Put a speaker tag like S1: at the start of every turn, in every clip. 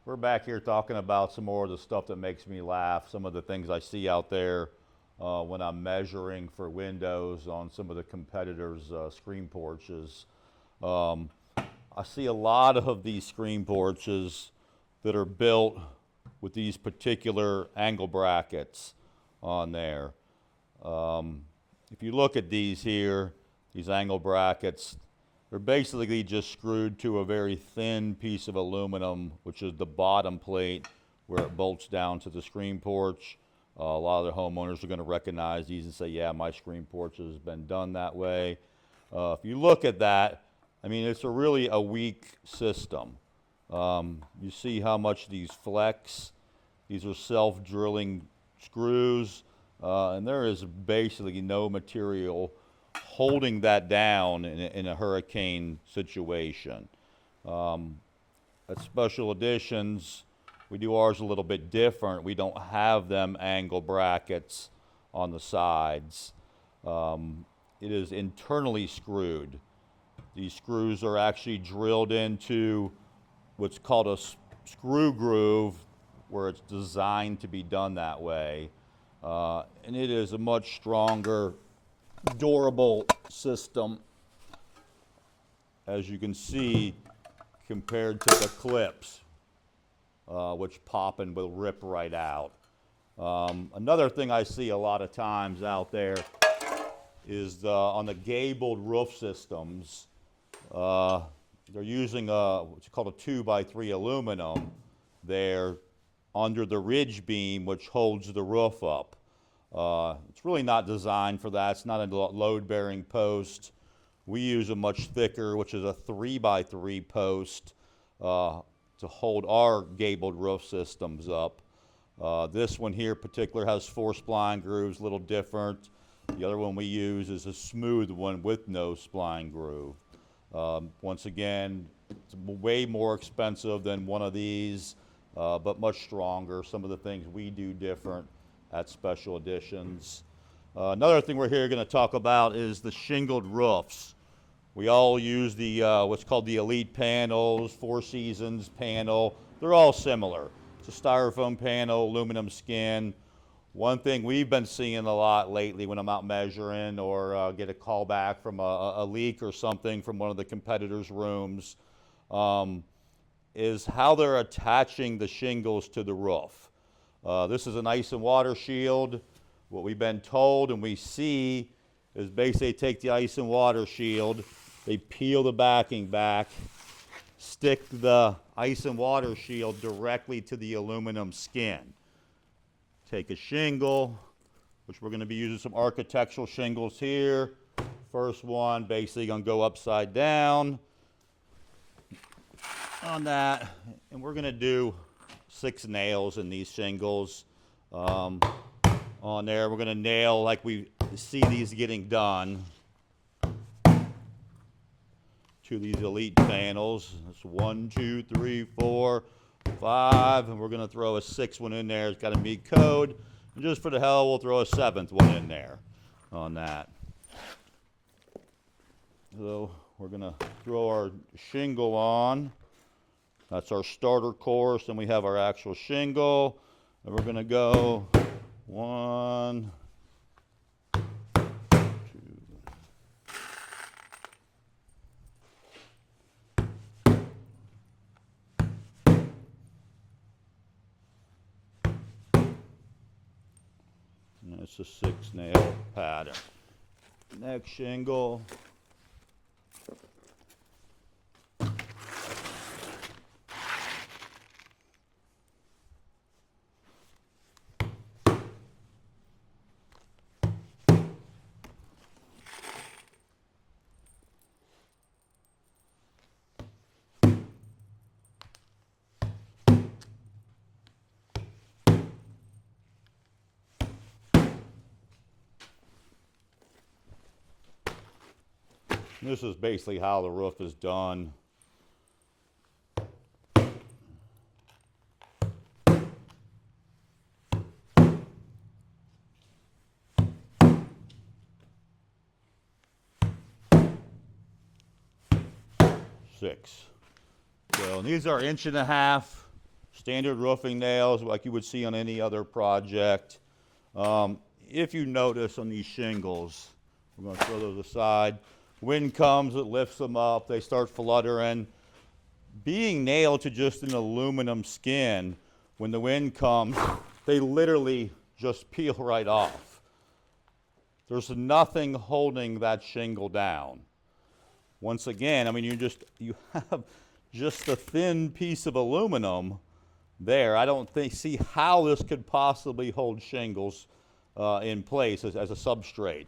S1: We're back here talking about some more of the stuff that makes me laugh, some of the things I see out there when I'm measuring for windows on some of the competitors' screen porches. I see a lot of these screen porches that are built with these particular angle brackets on there. If you look at these here, these angle brackets, they're basically just screwed to a very thin piece of aluminum, which is the bottom plate where it bolts down to the screen porch. A lot of the homeowners are going to recognize these and say, yeah, my screen porch has been done that way. If you look at that, I mean, it's really a weak system. You see how much these flex. These are self-drilling screws, and there is basically no material holding that down in a hurricane situation. At special editions, we do ours a little bit different. We don't have them angle brackets on the sides. It is internally screwed. These screws are actually drilled into what's called a screw groove, where it's designed to be done that way. And it is a much stronger, durable system, as you can see, compared to the clips, which pop and will rip right out. Another thing I see a lot of times out there is on the gabled roof systems. They're using what's called a 2x3 aluminum there under the ridge beam, which holds the roof up. It's really not designed for that. It's not a load-bearing post. We use a much thicker, which is a 3x3 post to hold our gabled roof systems up. This one here in particular has 4 spline grooves, a little different. The other one we use is a smooth one with no spline groove. Once again, it's way more expensive than one of these, but much stronger. Some of the things we do different at special editions. Another thing we're here going to talk about is the shingled roofs. We all use the what's called the Elite panels, Four Seasons panel. They're all similar. It's a styrofoam panel, aluminum skin. One thing we've been seeing a lot lately when I'm out measuring or get a call back from a leak or something from one of the competitors' rooms is how they're attaching the shingles to the roof. This is an ice and water shield. What we've been told and we see is basically take the ice and water shield, they peel the backing back, stick the ice and water shield directly to the aluminum skin. Take a shingle, which we're going to be using some architectural shingles here. First one basically going to go upside down on that, and we're going to do 6 nails in these shingles on there. We're going to nail like we see these getting done to these Elite panels. That's 1, 2, 3, 4, 5, and we're going to throw a 6th one in there. It's got to meet code, and just for the hell, we'll throw a 7th one in there on that. So we're going to throw our shingle on. That's our starter course, and we have our actual shingle, and we're going to go 1, 2. And it's a 6-nail pattern. Next shingle. This is basically how the roof is done. Six. So these are 1.5 Standard roofing nails like you would see on any other project. If you notice on these shingles, we're going to throw those aside. Wind comes, it lifts them up, they start fluttering. Being nailed to just an aluminum skin, when the wind comes, they literally just peel right off. There's nothing holding that shingle down. Once again, I mean, you have just a thin piece of aluminum there. I don't see how this could possibly hold shingles in place as a substrate.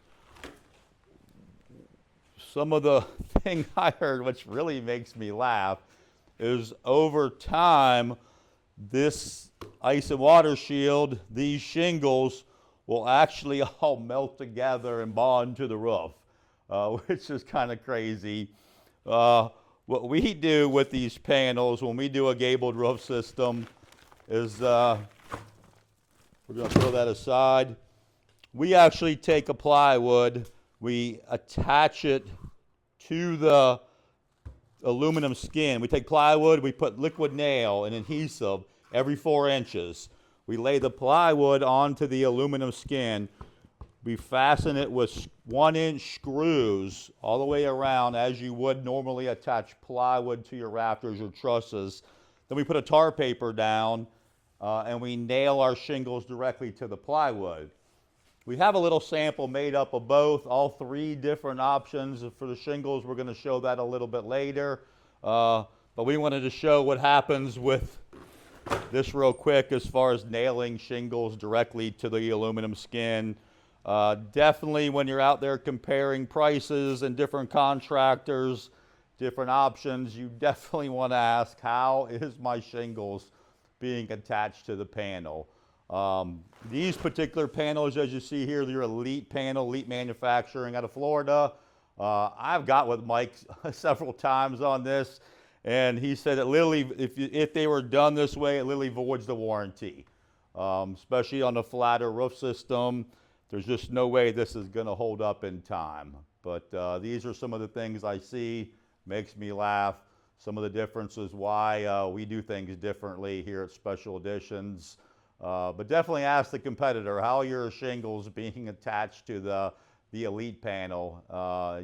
S1: Some of the thing I heard, which really makes me laugh, is over time, this ice and water shield, these shingles, will actually all melt together and bond to the roof, which is kind of crazy. What we do with these panels when we do a gabled roof system is, we're going to throw that aside. We actually take a plywood, we attach it to the aluminum skin. We take plywood, we put liquid nail and adhesive every 4 inches. We lay the plywood onto the aluminum skin. We fasten it with 1-inch screws all the way around as you would normally attach plywood to your rafters or trusses. Then we put a tar paper down and we nail our shingles directly to the plywood. We have a little sample made up of both, all 3 different options for the shingles. We're going to show that a little bit later. But we wanted to show what happens with this real quick as far as nailing shingles directly to the aluminum skin. Definitely when you're out there comparing prices and different contractors, different options, you definitely want to ask, how is my shingles being attached to the panel? These particular panels, as you see here, they're Elite panel, Elite Manufacturing out of Florida. I've got with Mike several times on this, and he said that literally, if they were done this way, it literally voids the warranty. Especially on a flatter roof system, there's just no way this is going to hold up in time. But these are some of the things I see, makes me laugh. Some of the differences why we do things differently here at Special Editions. But definitely ask the competitor, how are your shingles being attached to the Elite panel?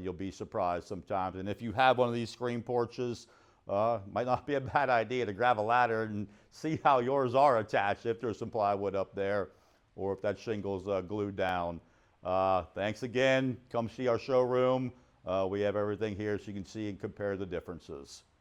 S1: You'll be surprised sometimes. And if you have one of these screen porches, might not be a bad idea to grab a ladder and see how yours are attached, if there's some plywood up there or if that shingle's glued down. Thanks again. Come see our showroom. We have everything here so you can see and compare the differences.